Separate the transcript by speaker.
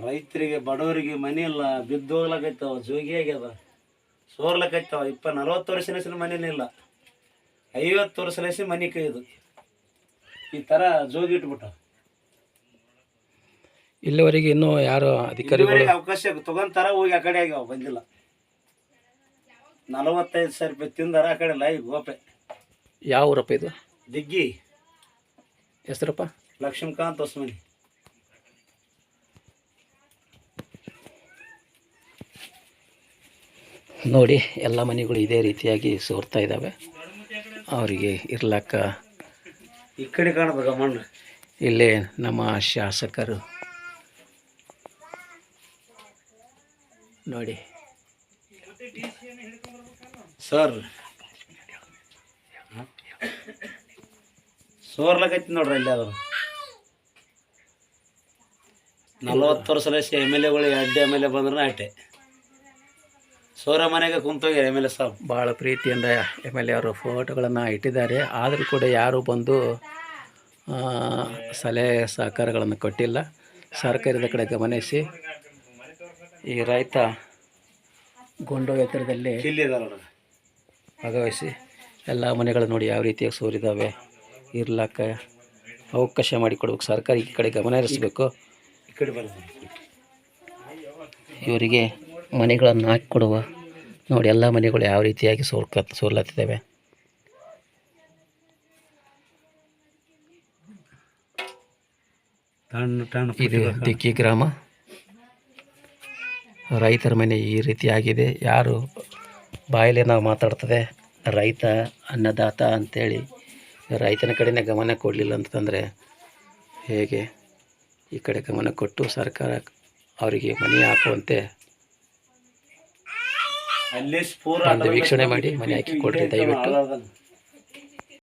Speaker 1: ರೈತರಿಗೆ ಬಡವರಿಗೆ ಮನೆ ಇಲ್ಲ, ಬಿದ್ದು ಹೋಗ್ಲಕೈತಾವ, ಜೋಗಿ ಆಗ್ಯದ, ಸೋರ್ಲಕೈತಾವ. 40 ವರ್ಷದ ಮನೇನೇ ಇಲ್ಲ, 50 ವರ್ಷ ಮನೆ ಕೈದು ಈ ಥರ ಜೋಗಿ ಇಟ್ಬಿಟ್ಟ.
Speaker 2: ಇಲ್ಲಿವರೆಗೆ ಇನ್ನೂ ಯಾರು ಅಧಿಕಾರಿಗಳು
Speaker 1: ಅವಕಾಶ ತಗೊಂತಾರ, ಹೋಗಿ ಆ ಕಡೆ ಆಗ್ಯಾವ, ಬಂದಿಲ್ಲ. 45,000 ರೂಪಾಯಿ ತಿಂದಾರ, ಆ ಕಡೆ ಲೈ ಗೋಪೆ.
Speaker 2: ಯಾವ ಊರಪ್ಪ ಇದು?
Speaker 1: ದಿಗ್ಗಿ.
Speaker 2: ಹೆಸರಪ್ಪ?
Speaker 1: ಲಕ್ಷ್ಮೀಕಾಂತ್ ಹೊಸಮನಿ.
Speaker 2: ನೋಡಿ, ಎಲ್ಲ ಮನೆಗಳು ಇದೇ ರೀತಿಯಾಗಿ ಸೋರ್ತಾ ಇದ್ದಾವೆ. ಅವರಿಗೆ ಇರ್ಲಕ್ಕ
Speaker 1: ಈ ಕಡೆ ಕಾಣಬೇಕ ಮಣ್ಣು.
Speaker 2: ಇಲ್ಲೇ ನಮ್ಮ ಶಾಸಕರು ನೋಡಿ
Speaker 1: ಸರ್ ಸೋರ್ಲಕೈತಿ ನೋಡ್ರಿ. ಇಲ್ಲಿ ಅದ 40 ವರ್ಷ MLA ಗಳು 2 MLA ಬಂದ್ರೆ ಅಷ್ಟೆ. ಸೋರ ಮನೆಗೆ ಕುಂತೋಗ್ಯಾರ MLA ಸಾಬ್.
Speaker 2: ಭಾಳ ಪ್ರೀತಿಯಿಂದ MLA ಅವರು ಫೋಟೋಗಳನ್ನು ಇಟ್ಟಿದ್ದಾರೆ. ಆದರೂ ಕೂಡ ಯಾರೂ ಬಂದು ಸಲಹೆ ಸಹಕಾರಗಳನ್ನು ಕೊಟ್ಟಿಲ್ಲ. ಸರ್ಕಾರದ ಕಡೆ ಗಮನಿಸಿ ಈ ರೈತ ಗೊಂಡು ಎತ್ತರದಲ್ಲಿ ಭಾಗವಹಿಸಿ ಎಲ್ಲ ಮನೆಗಳು ನೋಡಿ ಯಾವ ರೀತಿಯಾಗಿ ಸೋರಿದ್ದಾವೆ. ಇರ್ಲಕ್ಕ ಅವಕಾಶ ಮಾಡಿಕೊಡ್ಬೇಕು. ಸರ್ಕಾರ ಈ ಕಡೆ ಗಮನ ಹರಿಸಬೇಕು. ಇವರಿಗೆ ಮನೆಗಳನ್ನು ಹಾಕಿಕೊಡುವ. ನೋಡಿ, ಎಲ್ಲ ಮನೆಗಳು ಯಾವ ರೀತಿಯಾಗಿ ಸೋರ್ಲತ್ತಿದ್ದಾವೆ. ಇದು ದಿಕ್ಕಿ ಗ್ರಾಮ. ರೈತರ ಮನೆ ಈ ರೀತಿಯಾಗಿದೆ. ಯಾರು ಬಾಯಲ್ಲಿ ನಾವು ಮಾತಾಡ್ತದೆ ರೈತ ಅನ್ನದಾತ ಅಂಥೇಳಿ ರೈತನ ಕಡೆನೇ ಗಮನ ಕೊಡಲಿಲ್ಲ ಅಂತಂದರೆ ಹೇಗೆ? ಈ ಕಡೆ ಗಮನ ಕೊಟ್ಟು ಸರ್ಕಾರ ಅವರಿಗೆ ಮನೆ ಹಾಕುವಂತೆ ವೀಕ್ಷಣೆ ಮಾಡಿ ಮನೆ ಹಾಕಿ ಕೊಡ್ರಿ ದಯವಿಟ್ಟು.